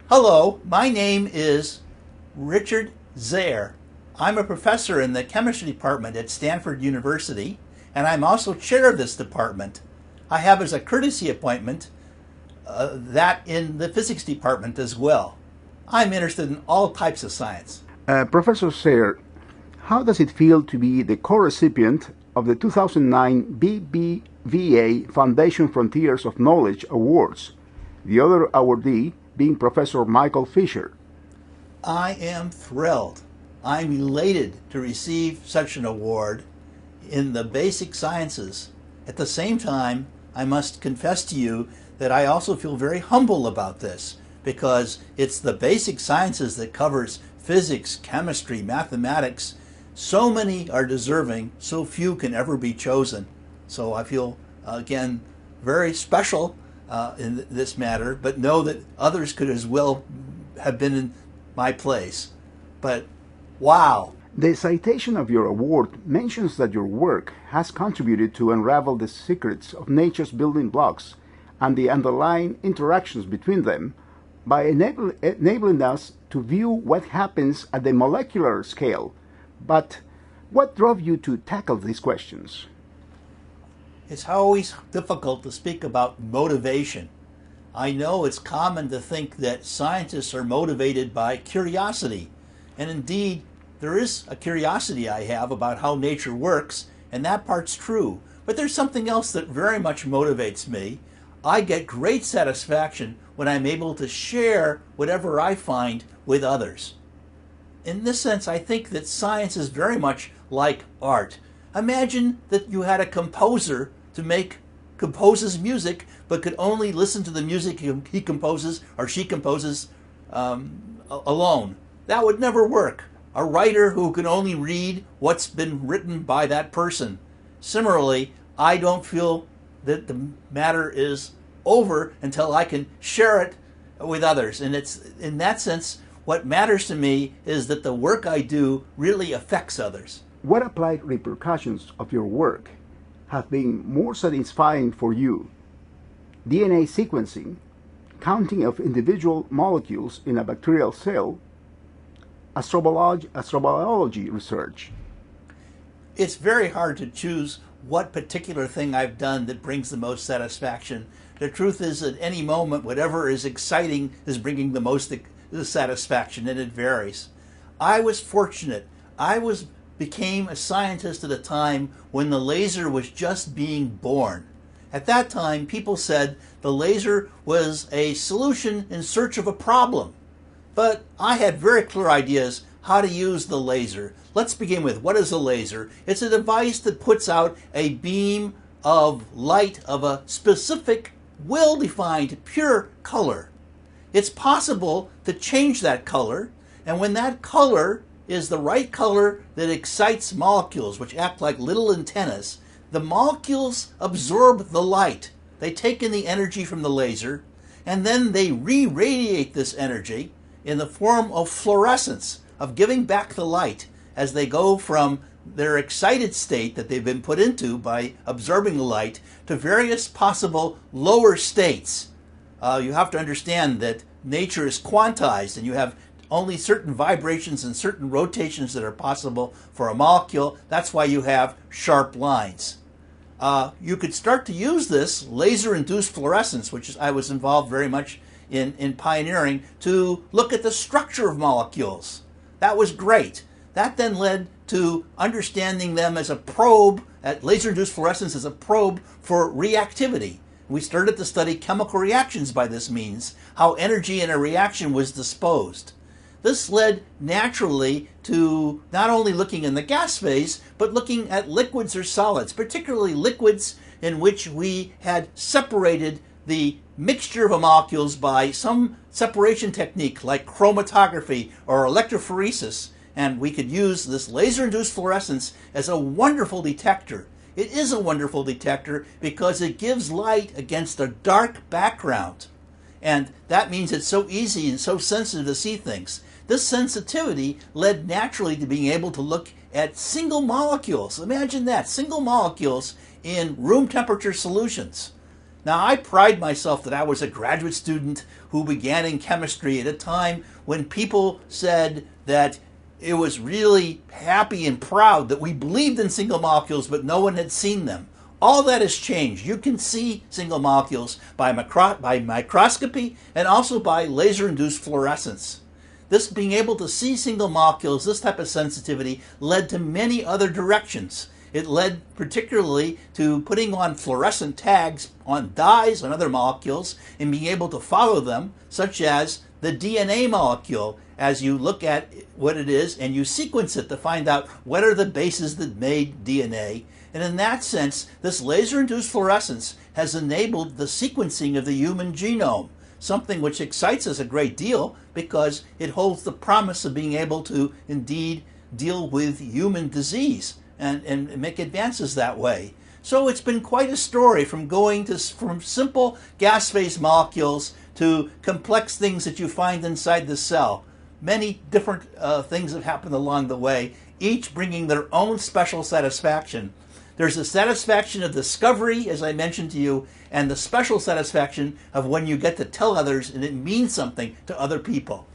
Hello, my name is Richard Zare. I'm a professor in the chemistry department at Stanford University, and I'm also chair of this department. I have as a courtesy appointment that in the physics department as well. I'm interested in all types of science. Professor Zare, how does it feel to be the co-recipient of the 2009 BBVA Foundation Frontiers of Knowledge Awards, the other awardee being Professor Michael Fisher? I am thrilled. I'm elated to receive such an award in the basic sciences. At the same time, I must confess to you that I also feel very humble about this because it's the basic sciences that covers physics, chemistry, mathematics. So many are deserving, so few can ever be chosen. So I feel, again, very special in this matter, but know that others could as well have been in my place. But wow. The citation of your award mentions that your work has contributed to unravel the secrets of nature's building blocks and the underlying interactions between them by enabling us to view what happens at the molecular scale. But what drove you to tackle these questions? It's always difficult to speak about motivation. I know it's common to think that scientists are motivated by curiosity, and indeed there is a curiosity I have about how nature works, and that part's true. But there's something else that very much motivates me. I get great satisfaction when I'm able to share whatever I find with others. In this sense, I think that science is very much like art. Imagine that you had a composer composes music, but could only listen to the music he composes or she composes alone. That would never work. A writer who can only read what's been written by that person. Similarly, I don't feel that the matter is over until I can share it with others. And it's in that sense, what matters to me is that the work I do really affects others. What applied repercussions of your work have been more satisfying for you? DNA sequencing, counting of individual molecules in a bacterial cell, astrobiology research. It's very hard to choose what particular thing I've done that brings the most satisfaction. The truth is, at any moment, whatever is exciting is bringing the most satisfaction, and it varies. I was fortunate. Became a scientist at a time when the laser was just being born. At that time, people said the laser was a solution in search of a problem. But I had very clear ideas how to use the laser. Let's begin with, what is a laser? It's a device that puts out a beam of light of a specific, well-defined, pure color. It's possible to change that color, and when that color is the right color that excites molecules, which act like little antennas, the molecules absorb the light. They take in the energy from the laser, and then they re-radiate this energy in the form of fluorescence, of giving back the light as they go from their excited state that they've been put into by absorbing the light to various possible lower states. You have to understand that nature is quantized, and you have only certain vibrations and certain rotations that are possible for a molecule. That's why you have sharp lines. You could start to use this laser-induced fluorescence, which I was involved very much in pioneering, to look at the structure of molecules. That was great. That then led to understanding them as a probe, at laser-induced fluorescence as a probe for reactivity. We started to study chemical reactions by this means, how energy in a reaction was disposed. This led naturally to not only looking in the gas phase, but looking at liquids or solids, particularly liquids in which we had separated the mixture of molecules by some separation technique like chromatography or electrophoresis, and we could use this laser-induced fluorescence as a wonderful detector. It is a wonderful detector because it gives light against a dark background, and that means it's so easy and so sensitive to see things. This sensitivity led naturally to being able to look at single molecules. Imagine that, single molecules in room temperature solutions. Now, I pride myself that I was a graduate student who began in chemistry at a time when people said that it was really happy and proud that we believed in single molecules, but no one had seen them. All that has changed. You can see single molecules by microscopy and also by laser-induced fluorescence. This being able to see single molecules, this type of sensitivity, led to many other directions. It led particularly to putting on fluorescent tags on dyes on other molecules and being able to follow them, such as the DNA molecule, as you look at what it is and you sequence it to find out what are the bases that made DNA. And in that sense, this laser-induced fluorescence has enabled the sequencing of the human genome, something which excites us a great deal because it holds the promise of being able to indeed deal with human disease and make advances that way. So it's been quite a story from from simple gas phase molecules to complex things that you find inside the cell. Many different things have happened along the way, each bringing their own special satisfaction. There's the satisfaction of discovery, as I mentioned to you, and the special satisfaction of when you get to tell others and it means something to other people.